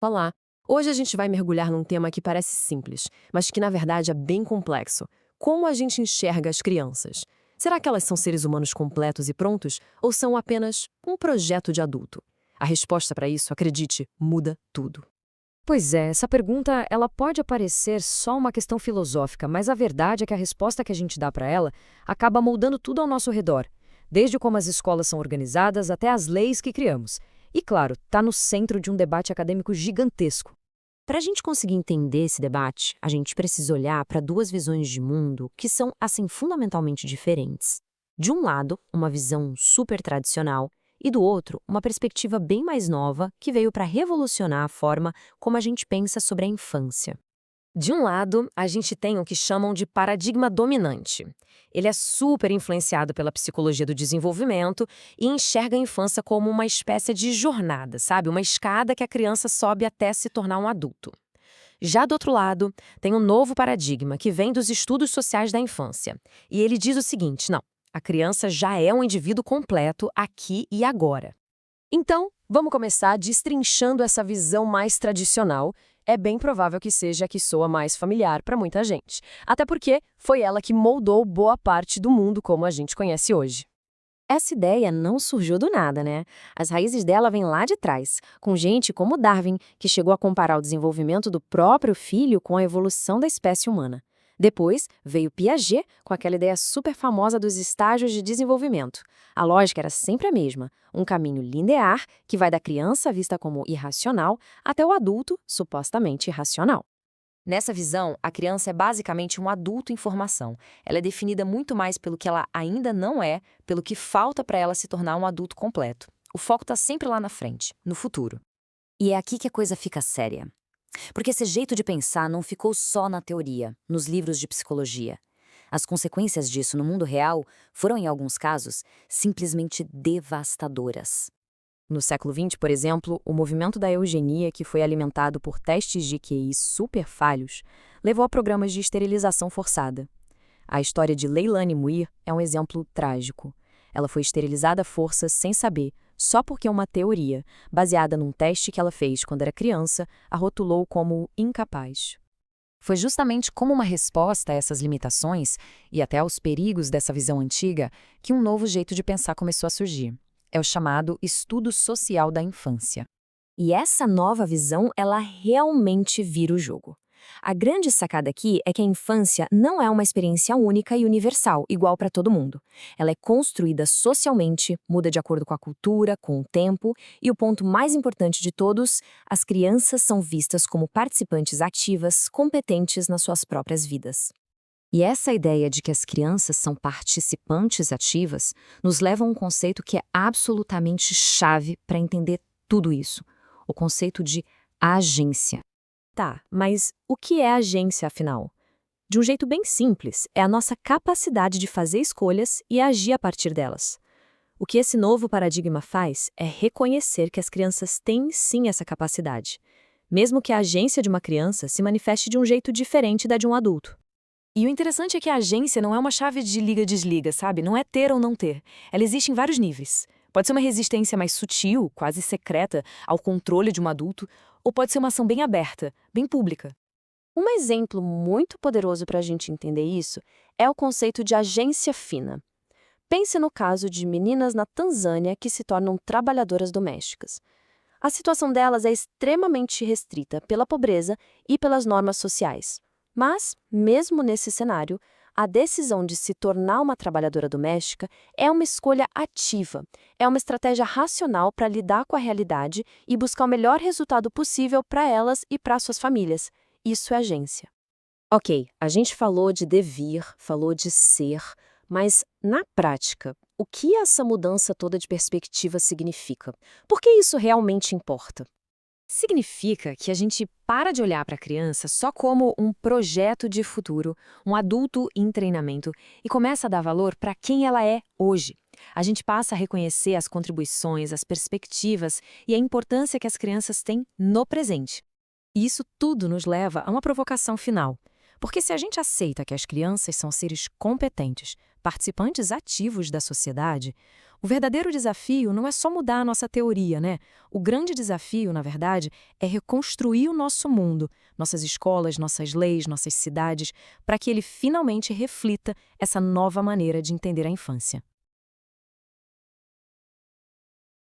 Olá! Hoje a gente vai mergulhar num tema que parece simples, mas que na verdade é bem complexo. Como a gente enxerga as crianças? Será que elas são seres humanos completos e prontos ou são apenas um projeto de adulto? A resposta para isso, acredite, muda tudo. Pois é, essa pergunta ela pode parecer só uma questão filosófica, mas a verdade é que a resposta que a gente dá para ela acaba moldando tudo ao nosso redor, desde como as escolas são organizadas até as leis que criamos. E claro, está no centro de um debate acadêmico gigantesco. Para a gente conseguir entender esse debate, a gente precisa olhar para duas visões de mundo que são, assim, fundamentalmente diferentes. De um lado, uma visão super tradicional, e do outro, uma perspectiva bem mais nova que veio para revolucionar a forma como a gente pensa sobre a infância. De um lado, a gente tem o que chamam de paradigma dominante. Ele é super influenciado pela psicologia do desenvolvimento e enxerga a infância como uma espécie de jornada, sabe? Uma escada que a criança sobe até se tornar um adulto. Já do outro lado, tem um novo paradigma que vem dos estudos sociais da infância. E ele diz o seguinte: não, a criança já é um indivíduo completo aqui e agora. Então, vamos começar destrinchando essa visão mais tradicional. É bem provável que seja a que soa mais familiar para muita gente. Até porque foi ela que moldou boa parte do mundo como a gente conhece hoje. Essa ideia não surgiu do nada, né? As raízes dela vêm lá de trás, com gente como Darwin, que chegou a comparar o desenvolvimento do próprio filho com a evolução da espécie humana. Depois veio Piaget, com aquela ideia super famosa dos estágios de desenvolvimento. A lógica era sempre a mesma, um caminho linear que vai da criança vista como irracional até o adulto supostamente irracional. Nessa visão, a criança é basicamente um adulto em formação. Ela é definida muito mais pelo que ela ainda não é, pelo que falta para ela se tornar um adulto completo. O foco está sempre lá na frente, no futuro. E é aqui que a coisa fica séria. Porque esse jeito de pensar não ficou só na teoria, nos livros de psicologia. As consequências disso no mundo real foram, em alguns casos, simplesmente devastadoras. No século XX, por exemplo, o movimento da eugenia, que foi alimentado por testes de QI super falhos, levou a programas de esterilização forçada. A história de Leilani Muir é um exemplo trágico. Ela foi esterilizada à força sem saber, só porque uma teoria, baseada num teste que ela fez quando era criança, a rotulou como incapaz. Foi justamente como uma resposta a essas limitações e até aos perigos dessa visão antiga que um novo jeito de pensar começou a surgir. É o chamado estudo social da infância. E essa nova visão, ela realmente vira o jogo. A grande sacada aqui é que a infância não é uma experiência única e universal, igual para todo mundo. Ela é construída socialmente, muda de acordo com a cultura, com o tempo, e o ponto mais importante de todos, as crianças são vistas como participantes ativas, competentes nas suas próprias vidas. E essa ideia de que as crianças são participantes ativas nos leva a um conceito que é absolutamente chave para entender tudo isso: o conceito de agência. Tá, mas o que é agência, afinal? De um jeito bem simples, é a nossa capacidade de fazer escolhas e agir a partir delas. O que esse novo paradigma faz é reconhecer que as crianças têm sim essa capacidade, mesmo que a agência de uma criança se manifeste de um jeito diferente da de um adulto. E o interessante é que a agência não é uma chave de liga-desliga, sabe? Não é ter ou não ter. Ela existe em vários níveis. Pode ser uma resistência mais sutil, quase secreta, ao controle de um adulto, ou pode ser uma ação bem aberta, bem pública. Um exemplo muito poderoso para a gente entender isso é o conceito de agência fina. Pense no caso de meninas na Tanzânia que se tornam trabalhadoras domésticas. A situação delas é extremamente restrita pela pobreza e pelas normas sociais. Mas, mesmo nesse cenário, a decisão de se tornar uma trabalhadora doméstica é uma escolha ativa, é uma estratégia racional para lidar com a realidade e buscar o melhor resultado possível para elas e para suas famílias. Isso é agência. Ok, a gente falou de devir, falou de ser, mas, na prática, o que essa mudança toda de perspectiva significa? Por que isso realmente importa? Significa que a gente para de olhar para a criança só como um projeto de futuro, um adulto em treinamento, e começa a dar valor para quem ela é hoje. A gente passa a reconhecer as contribuições, as perspectivas e a importância que as crianças têm no presente. E isso tudo nos leva a uma provocação final. Porque se a gente aceita que as crianças são seres competentes, participantes ativos da sociedade, o verdadeiro desafio não é só mudar a nossa teoria, né? O grande desafio, na verdade, é reconstruir o nosso mundo, nossas escolas, nossas leis, nossas cidades, para que ele finalmente reflita essa nova maneira de entender a infância.